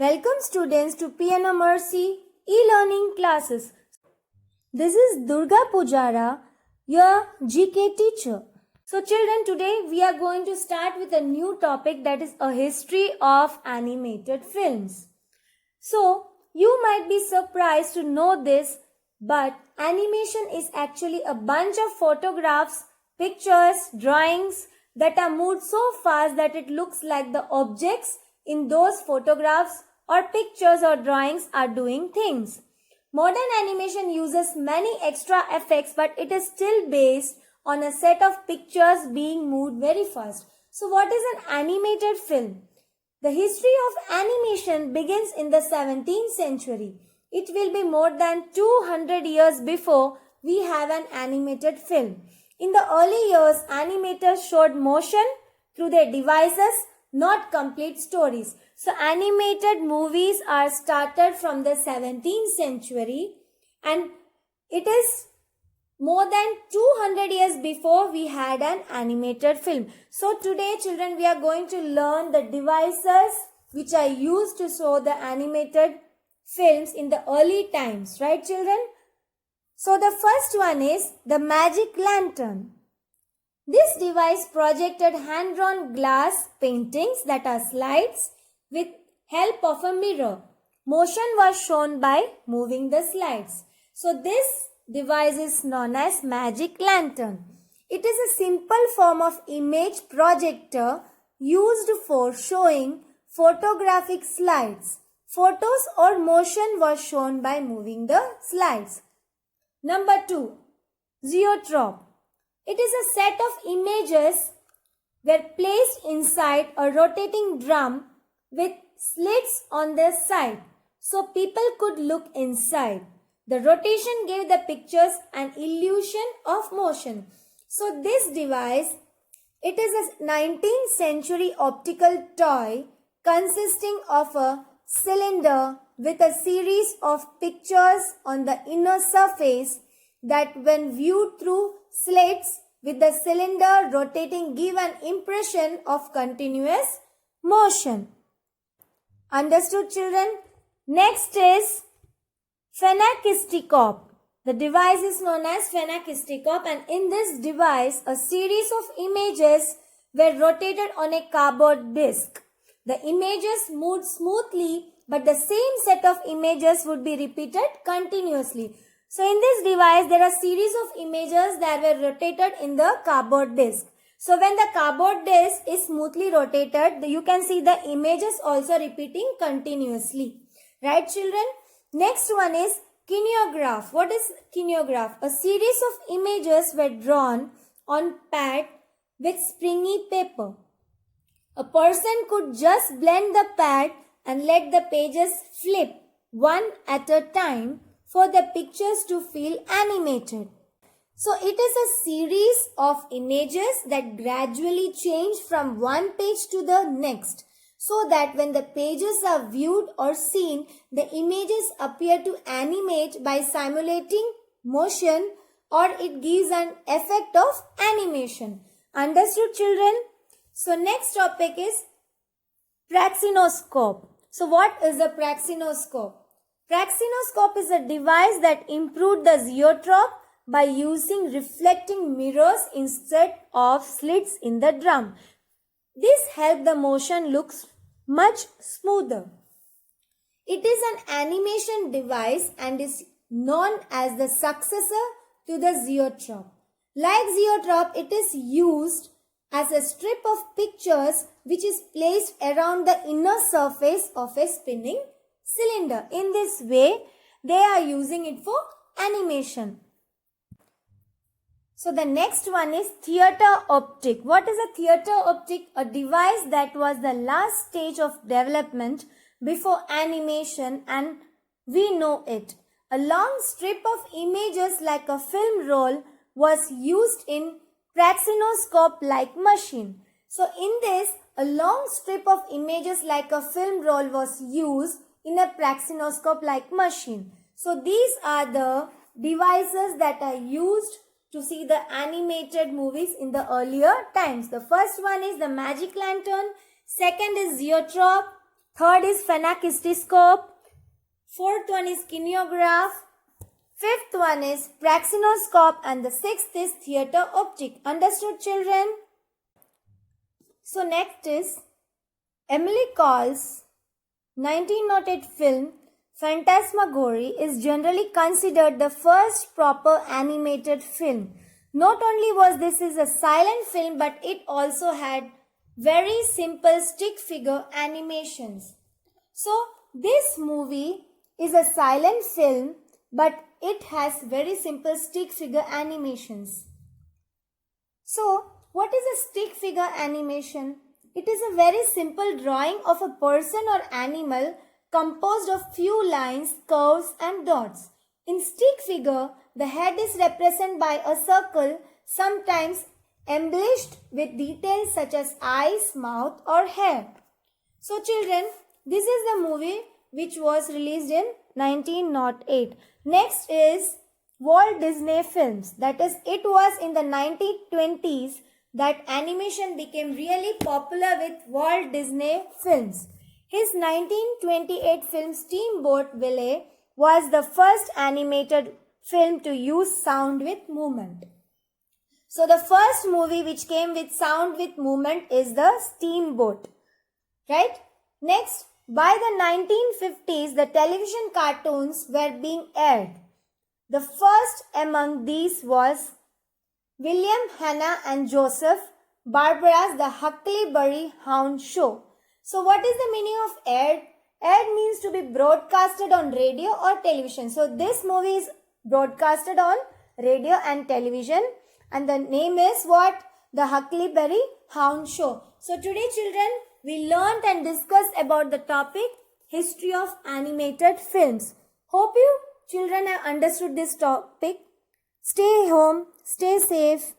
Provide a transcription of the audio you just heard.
Welcome students to P.N.AMERSEY e-learning classes. This is Durga Pujara, your GK teacher. So children, today we are going to start with a new topic, that is a history of animated films. So you might be surprised to know this, but animation is actually a bunch of photographs, pictures, drawings that are moved so fast that it looks like the objects in those photographs or pictures or drawings are doing things. Modern animation uses many extra effects, but it is still based on a set of pictures being moved very fast. So what is an animated film? The history of animation begins in the 17th century. It will be more than 200 years before we have an animated film. In the early years, animators showed motion through their devices, not complete stories. So animated movies are started from the 17th century, and it is more than 200 years before we had an animated film. So today children, we are going to learn the devices which are used to show the animated films in the early times, right children? So the first one is the magic lantern. This device projected hand-drawn glass paintings, that are slides, with help of a mirror. Motion was shown by moving the slides. So this device is known as magic lantern. It is a simple form of image projector used for showing photographic slides. Photos or motion was shown by moving the slides. Number 2. Zeotrope. It is a set of images were placed inside a rotating drum with slits on their side, so people could look inside. The rotation gave the pictures an illusion of motion. So this device, it is a 19th century optical toy consisting of a cylinder with a series of pictures on the inner surface that, when viewed through slits with the cylinder rotating, give an impression of continuous motion. Understood children? Next is Fanatisticop. The device is known as Fanatisticop, and in this device a series of images were rotated on a cardboard disc. The images moved smoothly, but the same set of images would be repeated continuously. So in this device, there are series of images that were rotated in the cardboard disc. So when the cardboard disc is smoothly rotated, you can see the images also repeating continuously. Right children? Next one is Kineograph. What is Kineograph? A series of images were drawn on pad with springy paper. A person could just blend the pad and let the pages flip one at a time for the pictures to feel animated. So it is a series of images that gradually change from one page to the next, so that when the pages are viewed or seen, the images appear to animate by simulating motion, or it gives an effect of animation. Understood children? So next topic is Fraxinoscope. So what is a Fraxinoscope? Fraxinoscope is a device that improved the Zeotrope by using reflecting mirrors instead of slits in the drum. This helped the motion look much smoother. It is an animation device and is known as the successor to the Zeotrope. Like Zeotrope, it is used as a strip of pictures which is placed around the inner surface of a spinning cylinder. In this way, they are using it for animation. So the next one is theater optic. What is a theater optic? A device that was the last stage of development before animation, and we know it. A long strip of images like a film roll was used in Fraxinoscope-like machine. So in this, a long strip of images like a film roll was used in a Fraxinoscope-like machine. So these are the devices that are used to see the animated movies in the earlier times. The first one is the magic lantern, second is Zeotrope, Third is Fanatisticop. Fourth one is Kineograph. Fifth one is Fraxinoscope. And the sixth is Optic. Understood, children? So next is Emily Call's 1908 film Phantasmagory is generally considered the first proper animated film. Not only was this a silent film, but it also had very simple stick figure animations. So this movie is a silent film, but it has very simple stick figure animations. So what is a stick figure animation? It is a very simple drawing of a person or animal composed of few lines, curves and dots. In stick figure, the head is represented by a circle, sometimes embellished with details such as eyes, mouth or hair. So children, this is the movie which was released in 1908. Next is Walt Disney films. That is, it was in the 1920s that animation became really popular with Walt Disney films. His 1928 film Steamboat Willie was the first animated film to use sound with movement. So the first movie which came with sound with movement is the Steamboat. Right? Next, by the 1950s, the television cartoons were being aired. The first among these was William, Hannah and Joseph Barbara's The Huckleberry Hound Show. So what is the meaning of aired? Aired means to be broadcasted on radio or television. So this movie is broadcasted on radio and television, and the name is what? The Huckleberry Hound Show. So today children, we learned and discussed about the topic history of animated films. Hope you children have understood this topic. Stay home, stay safe